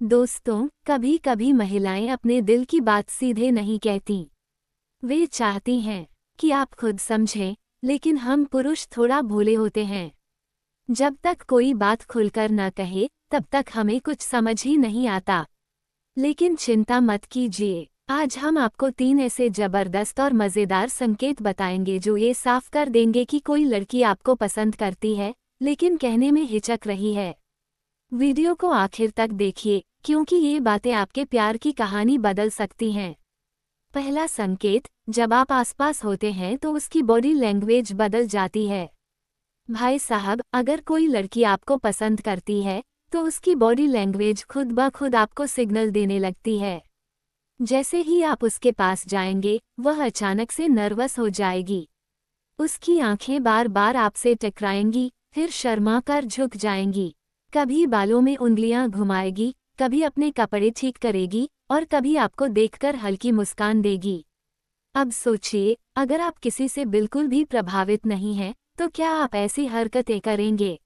दोस्तों, कभी कभी महिलाएं अपने दिल की बात सीधे नहीं कहती। वे चाहती हैं कि आप खुद समझें, लेकिन हम पुरुष थोड़ा भोले होते हैं। जब तक कोई बात खुलकर न कहे, तब तक हमें कुछ समझ ही नहीं आता। लेकिन चिंता मत कीजिए, आज हम आपको 3 ऐसे जबरदस्त और मज़ेदार संकेत बताएंगे जो ये साफ कर देंगे कि कोई लड़की आपको पसंद करती है, लेकिन कहने में हिचक रही है। वीडियो को आखिर तक देखिए, क्योंकि ये बातें आपके प्यार की कहानी बदल सकती हैं। पहला संकेत, जब आप आसपास होते हैं तो उसकी बॉडी लैंग्वेज बदल जाती है। भाई साहब, अगर कोई लड़की आपको पसंद करती है, तो उसकी बॉडी लैंग्वेज खुद ब खुद आपको सिग्नल देने लगती है। जैसे ही आप उसके पास जाएंगे, वह अचानक से नर्वस हो जाएगी। उसकी आंखें बार बार आपसे टकराएंगी, फिर शर्मा कर झुक जाएंगी। कभी बालों में उंगलियां घुमाएगी, कभी अपने कपड़े ठीक करेगी और कभी आपको देखकर हल्की मुस्कान देगी। अब सोचिए, अगर आप किसी से बिल्कुल भी प्रभावित नहीं हैं, तो क्या आप ऐसी हरकतें करेंगे?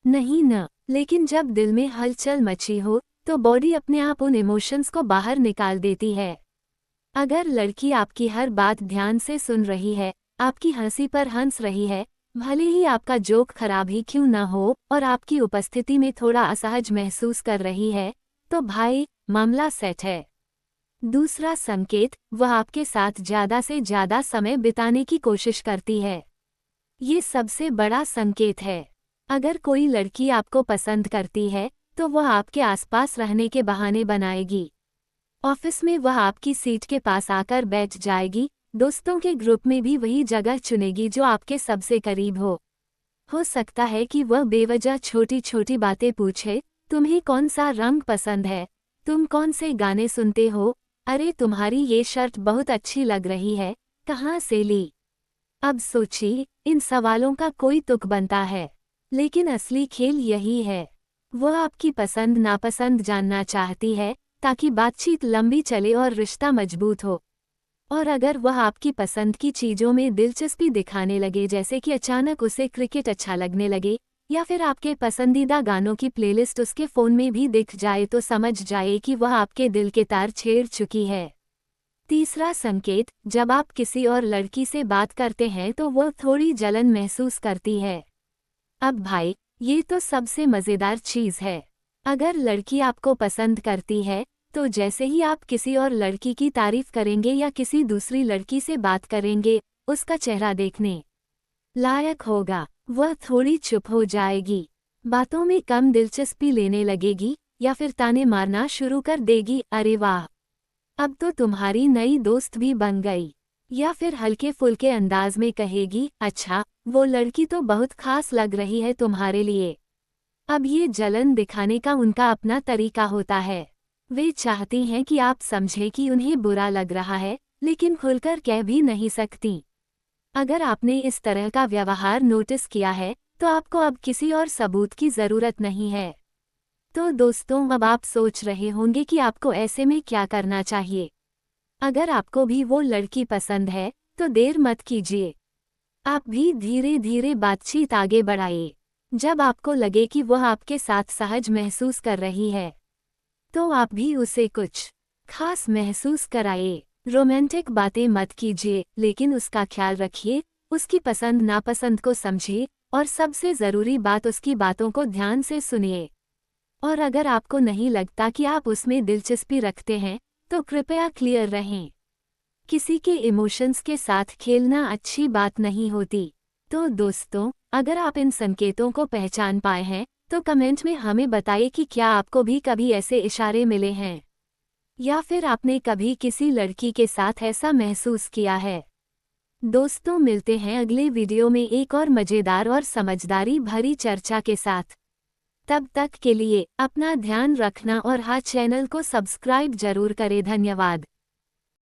नहीं न, लेकिन जब दिल में हलचल मची हो, तो बॉडी अपने आप उन इमोशंस को बाहर निकाल देती है। अगर लड़की आपकी हर बात ध्यान से सुन रही है, आपकी हंसी पर हंस रही है, भले ही आपका जोक खराब ही क्यों न हो, और आपकी उपस्थिति में थोड़ा असहज महसूस कर रही है, तो भाई, मामला सेट है। दूसरा संकेत, वह आपके साथ ज़्यादा से ज़्यादा समय बिताने की कोशिश करती है। ये सबसे बड़ा संकेत है। अगर कोई लड़की आपको पसंद करती है, तो वह आपके आसपास रहने के बहाने बनाएगी। ऑफिस में वह आपकी सीट के पास आकर बैठ जाएगी, दोस्तों के ग्रुप में भी वही जगह चुनेगी जो आपके सबसे करीब हो सकता है कि वह बेवजह छोटी छोटी बातें पूछे, तुम्हें कौन सा रंग पसंद है, तुम कौन से गाने सुनते हो, अरे तुम्हारी ये शर्ट बहुत अच्छी लग रही है, कहाँ से ली। अब सोचिए, इन सवालों का कोई तुक बनता है, लेकिन असली खेल यही है। वह आपकी पसंद नापसंद जानना चाहती है, ताकि बातचीत लंबी चले और रिश्ता मजबूत हो। और अगर वह आपकी पसंद की चीज़ों में दिलचस्पी दिखाने लगे, जैसे कि अचानक उसे क्रिकेट अच्छा लगने लगे, या फिर आपके पसंदीदा गानों की प्लेलिस्ट उसके फ़ोन में भी दिख जाए, तो समझ जाए कि वह आपके दिल के तार छेड़ चुकी है। तीसरा संकेत, जब आप किसी और लड़की से बात करते हैं तो वह थोड़ी जलन महसूस करती है। अब भाई, ये तो सबसे मज़ेदार चीज़ है। अगर लड़की आपको पसंद करती है, तो जैसे ही आप किसी और लड़की की तारीफ करेंगे या किसी दूसरी लड़की से बात करेंगे, उसका चेहरा देखने लायक होगा। वह थोड़ी चुप हो जाएगी, बातों में कम दिलचस्पी लेने लगेगी, या फिर ताने मारना शुरू कर देगी, अरे वाह, अब तो तुम्हारी नई दोस्त भी बन गई। या फिर हल्के फुल्के अंदाज में कहेगी, अच्छा, वो लड़की तो बहुत खास लग रही है तुम्हारे लिए। अब ये जलन दिखाने का उनका अपना तरीका होता है। वे चाहती हैं कि आप समझें कि उन्हें बुरा लग रहा है, लेकिन खुलकर कह भी नहीं सकती। अगर आपने इस तरह का व्यवहार नोटिस किया है, तो आपको अब किसी और सबूत की ज़रूरत नहीं है। तो दोस्तों, अब आप सोच रहे होंगे कि आपको ऐसे में क्या करना चाहिए। अगर आपको भी वो लड़की पसंद है, तो देर मत कीजिए। आप भी धीरे धीरे बातचीत आगे बढ़ाइए। जब आपको लगे कि वह आपके साथ सहज महसूस कर रही है, तो आप भी उसे कुछ खास महसूस कराइए। रोमांटिक बातें मत कीजिए, लेकिन उसका ख्याल रखिए, उसकी पसंद नापसंद को समझिए, और सबसे ज़रूरी बात, उसकी बातों को ध्यान से सुनिए। और अगर आपको नहीं लगता कि आप उसमें दिलचस्पी रखते हैं, तो कृपया क्लियर रहें। किसी के इमोशंस के साथ खेलना अच्छी बात नहीं होती। तो दोस्तों, अगर आप इन संकेतों को पहचान पाए हैं, तो कमेंट में हमें बताइए कि क्या आपको भी कभी ऐसे इशारे मिले हैं, या फिर आपने कभी किसी लड़की के साथ ऐसा महसूस किया है। दोस्तों, मिलते हैं अगले वीडियो में एक और मज़ेदार और समझदारी भरी चर्चा के साथ। तब तक के लिए अपना ध्यान रखना और हाँ, चैनल को सब्सक्राइब जरूर करें। धन्यवाद।